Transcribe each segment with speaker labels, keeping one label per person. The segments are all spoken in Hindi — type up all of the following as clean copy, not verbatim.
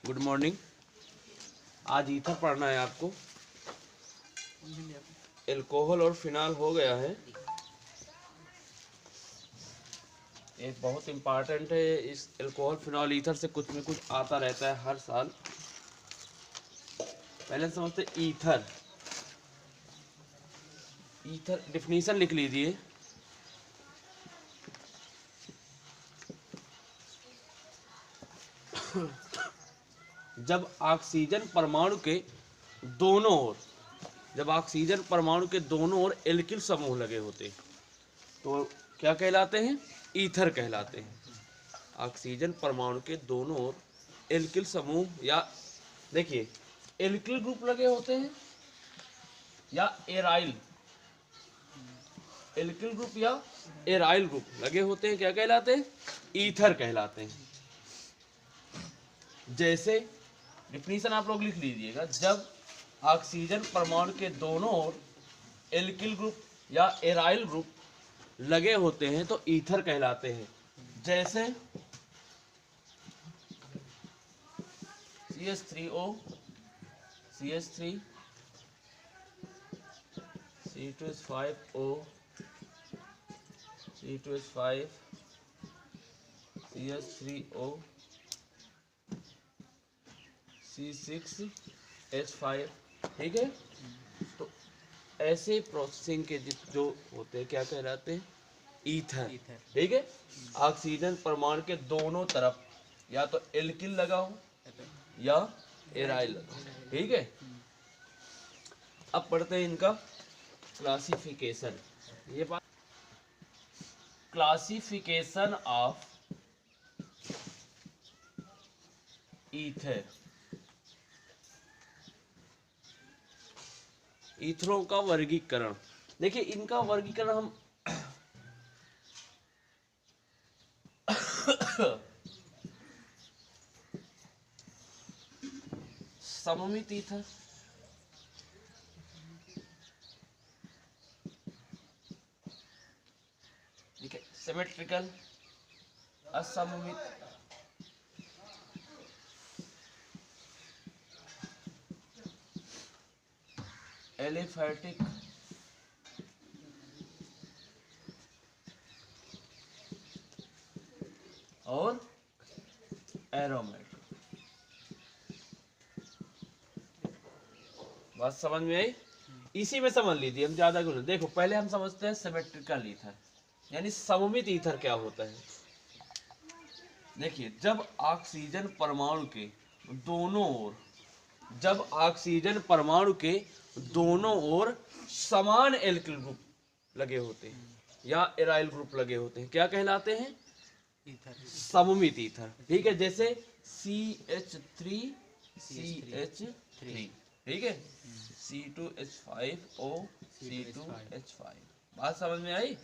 Speaker 1: Good morning. आज ईथर पढ़ना है आपको। एल्कोहल और फिनाल हो गया है। ये बहुत इम्पॉर्टेंट है। इस एल्कोहल फिनाल ईथर से कुछ न कुछ आता रहता है हर साल। पहले समझते ईथर। ईथर डिफिनीशन लिख लीजिए। जब ऑक्सीजन परमाणु के दोनों ओर एल्किल समूह लगे होते तो क्या कहलाते हैं? ईथर कहलाते हैं। ऑक्सीजन परमाणु के दोनों ओर एल्किल समूह या देखिए एल्किल ग्रुप लगे होते हैं या एराइल एल्किल ग्रुप या एराइल ग्रुप लगे होते हैं, क्या कहलाते हैं? ईथर कहलाते हैं। जैसे डिफिनीशन आप लोग लिख लीजिएगा। जब ऑक्सीजन परमाणु के दोनों ओर एल्किल ग्रुप या एराइल ग्रुप लगे होते हैं तो ईथर कहलाते हैं। जैसे CH3O CH3 C2H5O C2H5 CH3O C6H5। ठीक है, तो ऐसे प्रोसेसिंग के जो होते हैं क्या कहलाते हैं? ईथर। ठीक है, ऑक्सीजन परमाणु के दोनों तरफ या तो एल्किल लगा हो या एराइल लगा हो। ठीक है, अब पढ़ते हैं इनका क्लासिफिकेशन। ये बात क्लासिफिकेशन ऑफ ईथर। ईथरों का वर्गीकरण। देखिए इनका वर्गीकरण हम सममित ईथर, ठीक है, सिमेट्रिकल, असममित, एलिफैटिक, और एरोमेटिक। बात समझ में आई? इसी में समझ लीजिए, हम ज्यादा क्यों। देखो पहले हम समझते हैं सिमेट्रिकल ईथर यानी सममित ईथर क्या होता है। देखिए जब ऑक्सीजन परमाणु के दोनों ओर समान एल्किल ग्रुप लगे होते हैं या एराइल ग्रुप लगे होते हैं, क्या कहलाते हैं? सममित ईथर। ठीक है, जैसे CH3 CH3, ठीक है, C2H5O C2H5। बात समझ में आई?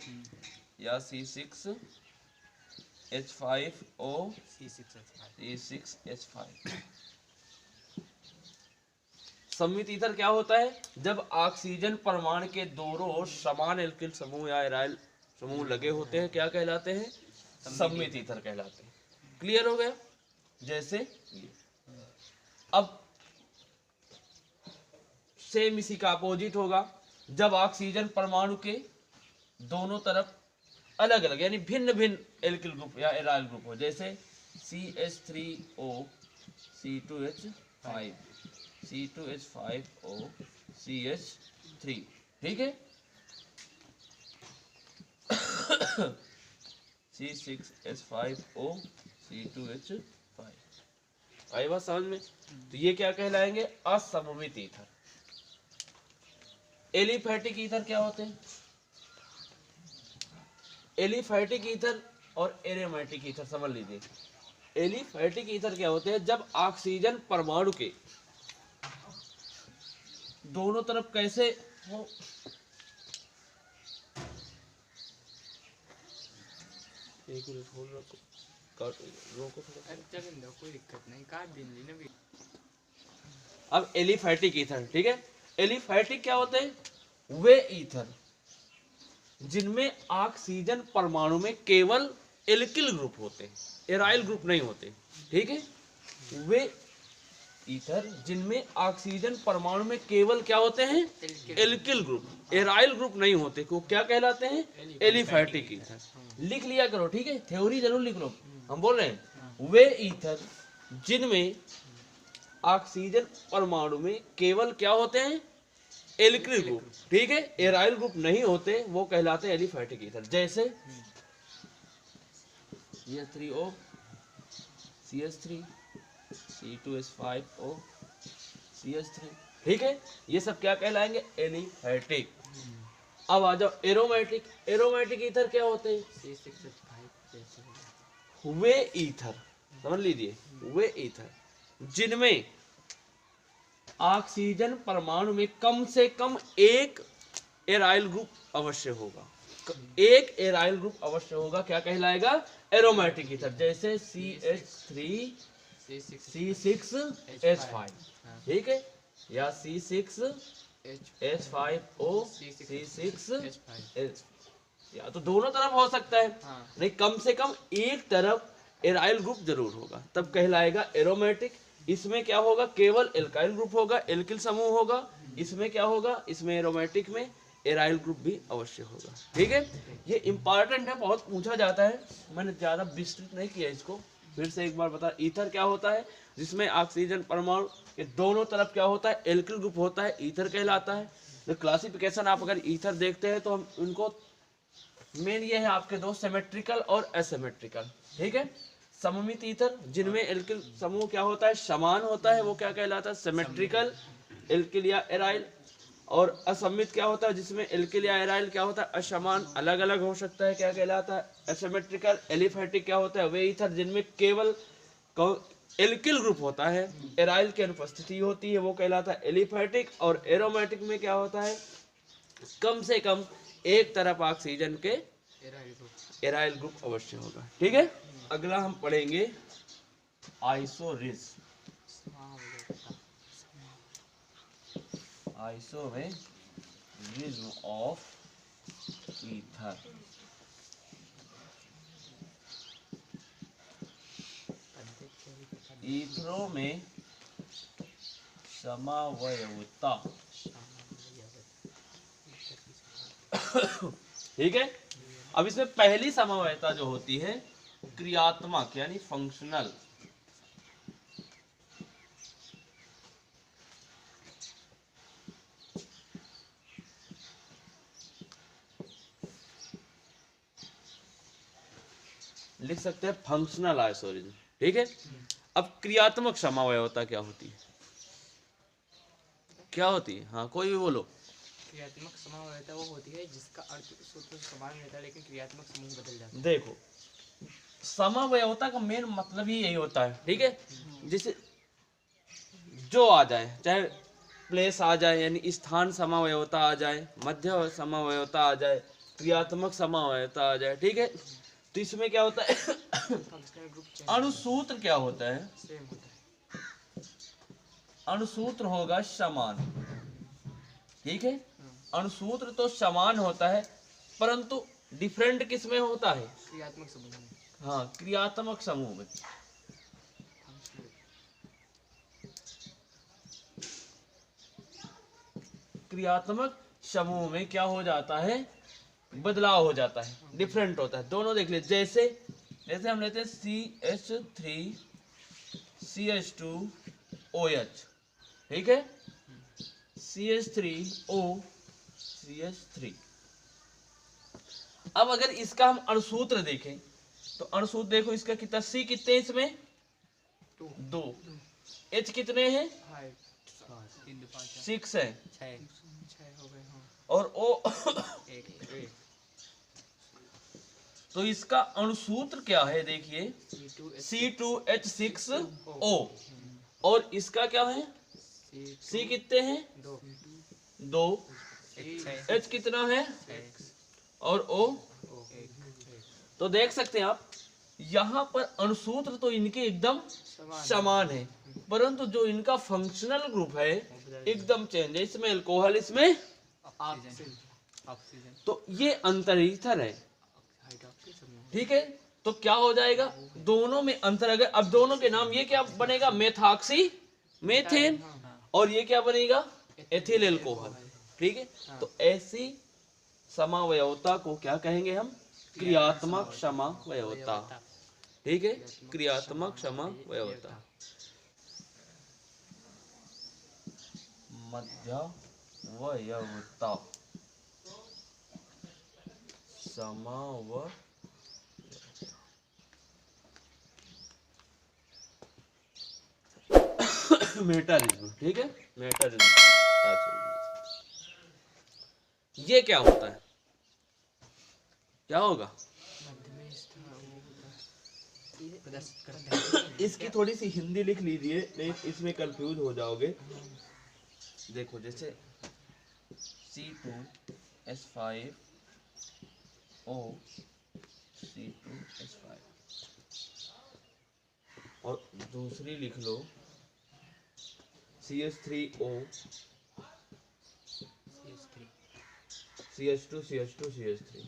Speaker 1: या C6H5O C6H5। सममित ईथर क्या होता है? जब ऑक्सीजन परमाणु के दोनों ओर समान एल्किल समूह या एराइल समूह लगे होते हैं, क्या कहलाते हैं? सममित ईथर कहलाते हैं। क्लियर हो गया? जैसे ये अब सेम इसी का अपोजिट होगा। जब ऑक्सीजन परमाणु के दोनों तरफ अलग अलग यानी भिन्न भिन्न एल्किल ग्रुप या एराइल ग्रुप हो, जैसे CH3O C2H5 C2H5O CH3। ठीक है, C6H5O C2H5। आई बात समझ में? तो ये क्या कहलाएंगे? असममित ईथर। एलिफैटिक ईथर क्या होते हैं? एलिफैटिक ईथर और एरोमेटिक ईथर समझ लीजिए। एलिफैटिक ईथर क्या होते हैं? जब ऑक्सीजन परमाणु के दोनों तरफ कैसे हो, एक मिनट होल्ड रखो, रोको थोड़ा।
Speaker 2: कोई दिक्कत नहीं, काट देंगे ना भी।
Speaker 1: अब एलिफैटिक ईथर, ठीक है, एलिफैटिक क्या होते हैं? वे ईथर जिनमें ऑक्सीजन परमाणु में केवल एल्किल ग्रुप होते हैं, एराइल ग्रुप नहीं होते। ठीक है, वे ईथर जिनमें ऑक्सीजन परमाणु में केवल क्या होते हैं, एल्किल ग्रुप, एराइल ग्रुप नहीं होते, को क्या कहलाते हैं, एलिफैटिक ईथर। लिख लिया करो, ठीक है, थ्योरी जरूर लिख लो। हम बोल रहे हैं वे ईथर जिनमें ऑक्सीजन परमाणु में केवल क्या होते हैं, एल्किल ग्रुप, ठीक है, एराइल ग्रुप नहीं होते, वो कहलाते हैं एलिफैटिक ईथर। जैसे CH3O, CH3, C2H5O, CH3, ठीक है, ये सब क्या कहलाएंगे, एलिफैटिक। अब आ जाओ एरोमेटिक। एरोमेटिक ईथर क्या होते हैं, वे ईथर, समझ लीजिए, वे ईथर जिनमें ऑक्सीजन परमाणु में कम से कम एक एराइल ग्रुप अवश्य होगा, एक एराइल ग्रुप अवश्य होगा, क्या कहलाएगा, एरोमेटिक ईथर। जैसे CH3, C6H5, ठीक है, या C6H5O, C6H, या तो दोनों तरफ हो सकता है, नहीं कम से कम एक तरफ एराइल ग्रुप जरूर होगा, तब कहलाएगा एरोमेटिक। इसमें क्या होगा, केवल एल्काइल ग्रुप होगा, एल्किल समूह होगा। इसमें क्या होगा, इसमें एरोमेटिक में एराइल ग्रुप भी अवश्य होगा, ठीक है। ये इंपॉर्टेंट है, बहुत पूछा जाता है, मैंने ज्यादा विस्तृत नहीं किया इसको, फिर से एक बार बता। ईथर क्या होता है, जिसमें ऑक्सीजन परमाणु के दोनों तरफ क्या होता है, एल्किल ग्रुप होता है, ईथर कहलाता है। तो क्लासिफिकेशन आप अगर ईथर देखते हैं तो हम उनको मेन ये है आपके दो, सिमेट्रिकल और असिमेट्रिकल, ठीक है। सममित ईथर जिनमें एल्किल समूह क्या होता है, समान होता है, वो क्या कहलाता है, सिमेट्रिकल, एल्किल या एराइल। और असमित क्या होता है, जिसमें एल्किल या एराइल क्या होता है, असमान, अलग अलग हो सकता है, क्या कहलाता है, असिमेट्रिकल। एलिफैटिक क्या होता है, वे ईथर जिनमें केवल एल्किल ग्रुप होता है, एराइल की अनुपस्थिति होती है, वो कहलाता है एलिफैटिक। और एरोमेटिक में क्या होता है, कम से कम एक तरफ ऑक्सीजन के एराइल ग्रुप अवश्य होगा, ठीक है। अगला हम पढ़ेंगे आइसोरिज्म। आइसोरिज्म ऑफ ईथर। ईथरों में समवयवता, ठीक है। अब इसमें पहली समवयवता जो होती है क्रियात्मक यानी फंक्शनल, लिख सकते हैं फंक्शनल आइसोरिज्म, ठीक है। अब क्रियात्मक समवयवता क्या होती है, क्या होती है, हाँ कोई भी बोलो।
Speaker 2: क्रियात्मक समवयवता वो होती है जिसका अर्थ सूत्र समान रहता है लेकिन क्रियात्मक समूह बदल जाता है।
Speaker 1: देखो समवयवता का मेन मतलब ही यही होता है, ठीक है, जिसे जो आ जाए, चाहे प्लेस आ जाए यानी स्थान समवयवता आ जाए, मध्य समवयवता आ जाए, क्रियात्मक समवयवता आ जाए, ठीक है। तो इसमें क्या होता है
Speaker 2: फंक्शनल ग्रुप
Speaker 1: अणुसूत्र क्या होता है,
Speaker 2: सेम होता है।
Speaker 1: अणुसूत्र होगा समान, ठीक है। अणुसूत्र तो समान होता है, परंतु डिफरेंट किस में होता है,
Speaker 2: क्रियात्मक समूह में।
Speaker 1: हाँ क्रियात्मक समूह में। क्रियात्मक समूह में क्या हो जाता है, बदलाव हो जाता है, डिफरेंट होता है। दोनों देख ले, जैसे जैसे हम लेते हैं CH3 CH2OH, ठीक है, CH3O CH3। अब अगर इसका हम अणुसूत्र देखें तो अणुसूत्र देखो, इसका कितना, C कितने इसमें, 2, H कितने हैं, 6 है,
Speaker 2: 6 हो गए, हाँ।
Speaker 1: और O
Speaker 2: एक
Speaker 1: तो इसका अणुसूत्र क्या है, देखिए C2H6O। और इसका क्या है, C कितने हैं, 2, H कितना है, और O। तो देख सकते हैं आप, यहाँ पर अणुसूत्र तो इनके एकदम समान है, परंतु जो इनका फंक्शनल ग्रुप है एकदम चेंज है। इसमें अल्कोहल, इसमें
Speaker 2: ऑक्सीजन,
Speaker 1: तो ये अंतर ईथर है, ठीक है। तो क्या हो जाएगा, दोनों में अंतर, अगर अब दोनों के नाम ये क्या बनेगा, मेथॉक्सी मेथेन, और ये क्या बनेगा, एथिल एल्कोहल। ठीक है, तो ऐसी समावयवता को क्या कहेंगे हम, क्रियात्मक समावयवता। ठीक है, क्रियात्मक समावयवता। मध्यवयवता समाव मेटारिज्म। ठीक है, मेटारिज्म। ये क्या होता है, क्या होगा, इसकी थोड़ी सी हिंदी लिख लीजिए, नहीं इसमें कंफ्यूज हो जाओगे। देखो जैसे C2H5O C2H5, और दूसरी लिख लो CH3O CH2 CH2 CH3।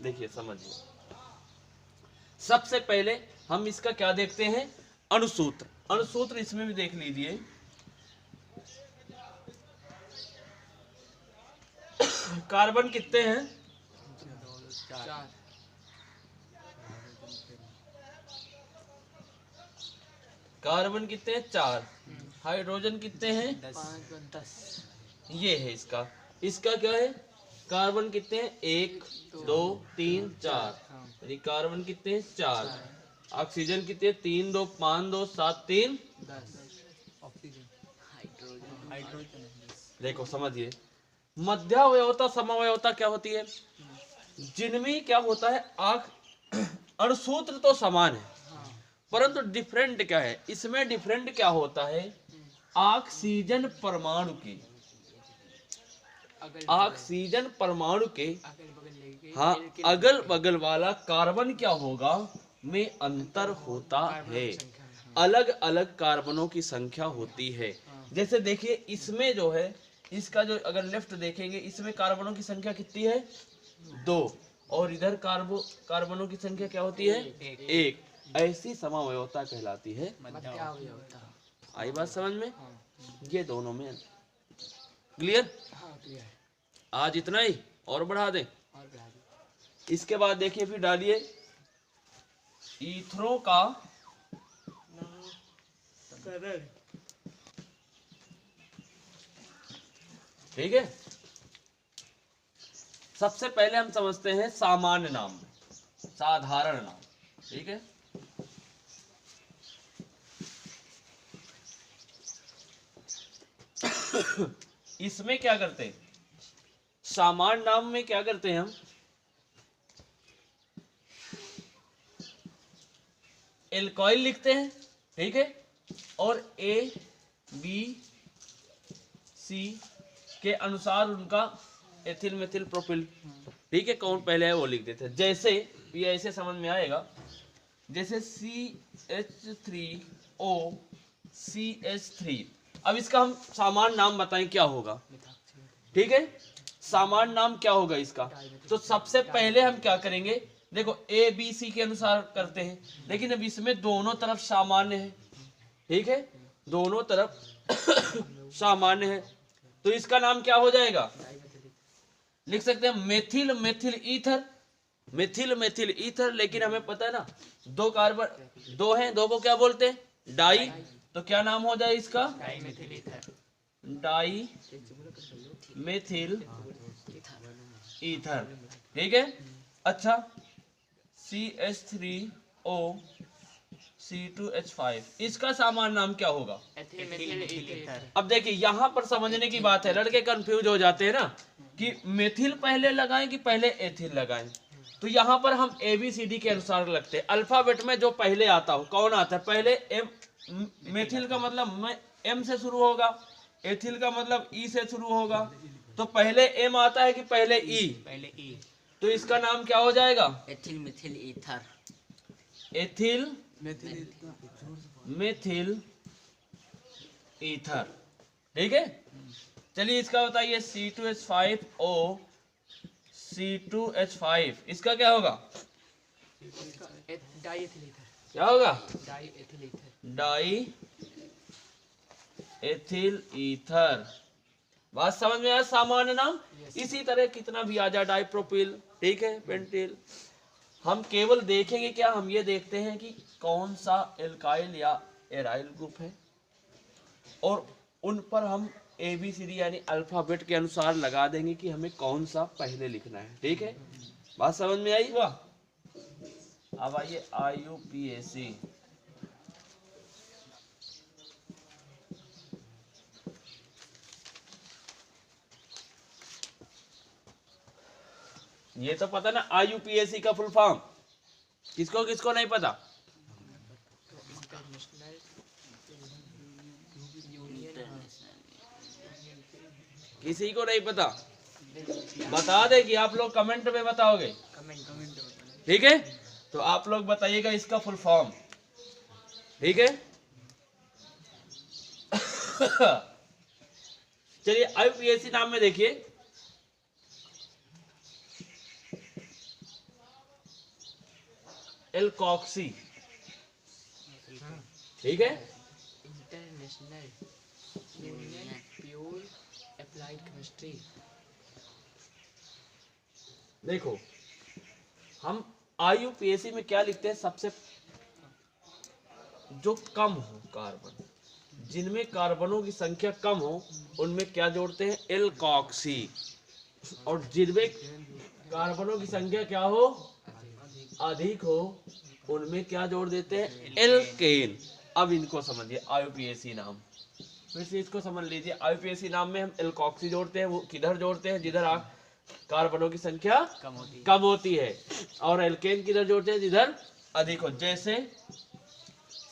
Speaker 1: देखिए समझिए, सबसे पहले हम इसका क्या देखते हैं, अणुसूत्र। अणुसूत्र इसमें भी देख लीजिए। कार्बन कितने हैं,
Speaker 2: 4।
Speaker 1: कार्बन कितने हैं, 4। हाइड्रोजन कितने हैं,
Speaker 2: 10।
Speaker 1: ये है इसका। इसका क्या है, कार्बन कितने हैं, 1 2 3 4, यानी कार्बन कितने हैं, 4। ऑक्सीजन कितने, 3 2 5 2 7 3
Speaker 2: 10। Oxygen, hydrogen.
Speaker 1: देखो समझिए, मध्यावयवता समावयवता क्या होती है, जिनमें क्या होता है, अणुसूत्र तो समान है, परंतु डिफरेंट क्या है, इसमें डिफरेंट क्या होता है, ऑक्सीजन परमाणु के, ऑक्सीजन परमाणु के, हाँ, अगल बगल वाला कार्बन क्या होगा, में अंतर होता है, अलग अलग कार्बनों की संख्या होती है। जैसे देखिए इसमें जो है, इसका जो अगर लेफ्ट देखेंगे, इसमें कार्बनों की संख्या कितनी है, 2, और इधर कार्बनों की संख्या क्या होती है, 1। ऐसी समावयवता कहलाती है
Speaker 2: मध्यावयवता।
Speaker 1: आई बात समझ में, ये दोनों में क्लियर। आज इतना ही, और बढ़ा दें, इसके बाद देखिए फिर डालिए ईथरो का ठीक है। सबसे पहले हम समझते हैं सामान्य नाम, साधारण नाम। ठीक है, इसमें क्या करते हैं, सामान्य नाम में क्या करते हैं हम, एल्कोइल लिखते हैं। ठीक है, और A B C के अनुसार उनका एथिल मेथिल प्रोपिल, ठीक है, कौन पहले है वो लिख देते हैं। जैसे ये ऐसे समझ में आएगा, जैसे CH3O CH3। अब इसका हम सामान्य नाम बताएं क्या होगा, ठीक है, सामान्य नाम क्या होगा इसका। तो सबसे पहले हम क्या करेंगे, देखो A B C के अनुसार करते हैं, लेकिन अब इसमें दोनों तरफ सामान्य है। ठीक है, दोनों तरफ सामान्य है, तो इसका नाम क्या हो जाएगा, लिख सकते हैं methyl methyl ether, methyl methyl ether. लेकिन हमें पता है ना, 2 कार्बन 2 हैं, 2 को क्या बोलते हैं, डाई। तो क्या नाम हो जाए इसका, डाई मेथिल ईथर। ठीक है, अच्छा CH3O C2H5, इसका सामान्य नाम क्या होगा, अब देखिए यहाँ पर समझने की बात है, लड़के कंफ्यूज हो जाते हैं ना कि मेथिल पहले लगाएं कि पहले एथिल लगाएं। तो यहाँ पर हम ABCD के अनुसार लगते हैं। अल्फाबेट में जो पहले आता हो, कौन आता है पहले, मेथिल का मतलब M से शुरू होगा, एथिल का मतलब E से शुरू होगा। तो पहले M आता है कि पहले E,
Speaker 2: पहले E।
Speaker 1: तो इसका नाम क्या हो जाएगा,
Speaker 3: ethyl Mithil ether,
Speaker 1: ethyl methyl ether. ठीक है, चलिए इसका बताइए C2H5O C2H5, इसका क्या होगा?
Speaker 2: Die ethyl ether.
Speaker 1: क्या होगा?
Speaker 2: Die ethyl ether.
Speaker 1: Die ethyl ether. बात समझ में आया? सामान्य नाम। इसी तरह कितना भी आ जाए, डाइप्रोपिल, ठीक है, पेंटिल। हम केवल देखेंगे क्या, हम ये देखते हैं कि कौन सा एल्काइल या एराइल ग्रुप है, और उन पर हम ABCD यानी अल्फाबेट के अनुसार लगा देंगे कि हमें कौन सा पहले लिखना है, ठीक है। बात समझ में आई? वाह। अब आइए IUPAC। ये तो पता ना IUPAC का फुल फॉर्म, किसको किसको नहीं पता?
Speaker 2: International union.
Speaker 1: किसी को नहीं पता? बता दे कि आप लोग कमेंट में बताओगे,
Speaker 2: कमेंट।
Speaker 1: ठीक है। तो आप लोग बताइएगा इसका फुल फॉर्म, ठीक है। चलिए IUPAC नाम में देखिए, एल्कॉक्सी, ठीक है।
Speaker 2: International union pure applied chemistry.
Speaker 1: देखो हम IUPAC में क्या लिखते हैं, सबसे जो कम हो कार्बन, जिनमें कार्बनों की संख्या कम हो, उनमें क्या जोड़ते हैं? एल्कॉक्सी। और जिनमें कार्बनों की संख्या क्या हो? अधिक हो, उनमें क्या जोड़ देते हैं? एल्केन। अब इनको समझिए, IUPAC नाम फिर से इसको समझ लीजिए। IUPAC नाम में हम एल्कॉक्सी जोड़ते हैं, वो किधर जोड़ते हैं? जिधर कार्बनों की संख्या कम होती है। और एल्केन किधर जोड़ते हैं? जिधर अधिक हो, जैसे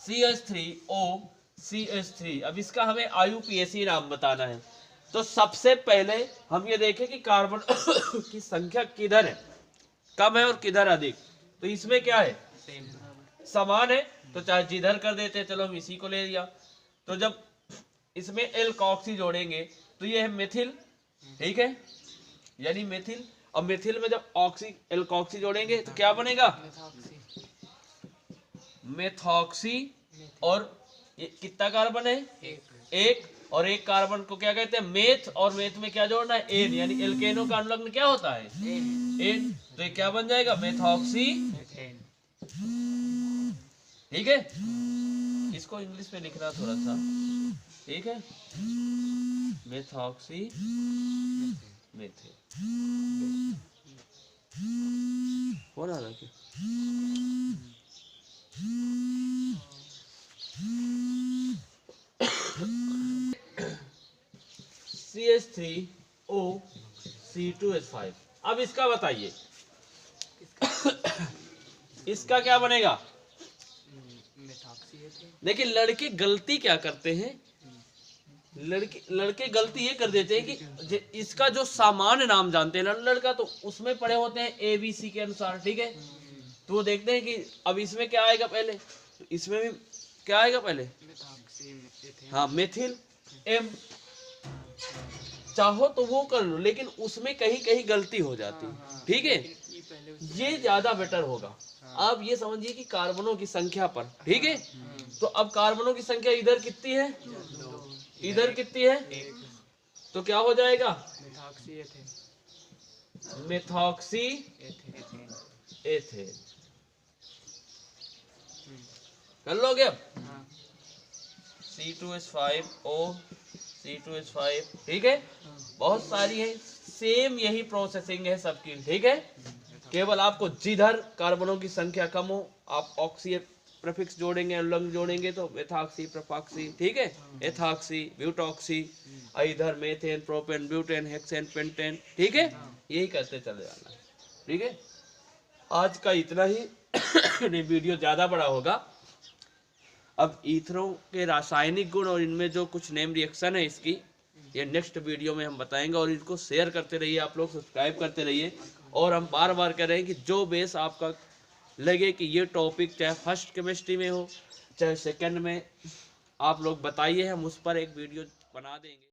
Speaker 1: CH3O CH3। अब इसका हमें IUPAC नाम बताना है, तो सबसे पहले हम ये देखें कि कार्बन की संख्या किधर है, कम है और किधर अधिक। तो इसमें क्या है? समान है, तो चाहे जिधर कर देते हैं, चलो हम इसी को ले लिया। तो जब इसमें एल्कॉक्सी जोड़ेंगे तो ये है मेथिल, ठीक है, यानी मेथिल। और मेथिल में जब एल्कॉक्सी जोड़ेंगे तो क्या बनेगा? मेथॉक्सी। और ये कितना कार्बन है? एक। और एक कार्बन को क्या कहते हैं? मेथ। और मेथ में क्या जोड़ना है? एन, यानी एल्केनो का अनुलग्न क्या होता है? एन। तो ये क्या बन जाएगा? मेथॉक्सी, ठीक है। इसको इंग्लिश में लिखना थोड़ा सा, ठीक है, मेथॉक्सी मेथिल। हो रहा है क्या? CH3O C2H5। अब इसका बताइए, इसका क्या बनेगा? देखिए लड़के गलती क्या करते हैं, लड़के गलती ये कर देते हैं कि इसका जो सामान्य नाम जानते हैं ना लड़का, तो उसमें पढ़े होते हैं ABC के अनुसार, ठीक है। तो वो देखते हैं कि अब इसमें क्या आएगा पहले, तो इसमें भी क्या आएगा पहले? हाँ, मेथिल M। चाहो तो वो कर लो, लेकिन उसमें कहीं कहीं गलती हो जाती है, ठीक है। ये ज्यादा बेटर होगा। आप ये समझिए कि कार्बनों की संख्या पर, ठीक है। तो अब कार्बनों की संख्या इधर कितनी है? इधर कितनी है? तो क्या हो जाएगा? Methoxy ethane. कर लोगे अब? C2H5O C2H5, ठीक है। बहुत सारी है, सेम यही प्रोसेसिंग है सबकी, ठीक है। केवल आपको जिधर कार्बनों की संख्या कम हो, आप ऑक्सी प्रीफिक्स जोड़ेंगे, अनुलग्न जोड़ेंगे, तो मेथॉक्सी, प्रोपॉक्सी, ठीक है, एथॉक्सी, ब्यूटॉक्सी। इधर methane, propane, butane, hexane, pentane, ठीक है। यही करते चले जाना, ठीक है। आज का इतना ही। वीडियो ज्यादा बड़ा होगा। अब ईथरों के रासायनिक गुण और इनमें जो कुछ नेम रिएक्शन है इसकी, ये नेक्स्ट वीडियो में हम बताएंगे। और इनको शेयर करते रहिए, आप लोग सब्सक्राइब करते रहिए। और हम बार बार कह रहे हैं कि जो बेस आपका लगे कि ये टॉपिक चाहे फर्स्ट केमिस्ट्री में हो चाहे सेकंड में, आप लोग बताइए, हम उस पर एक वीडियो बना देंगे।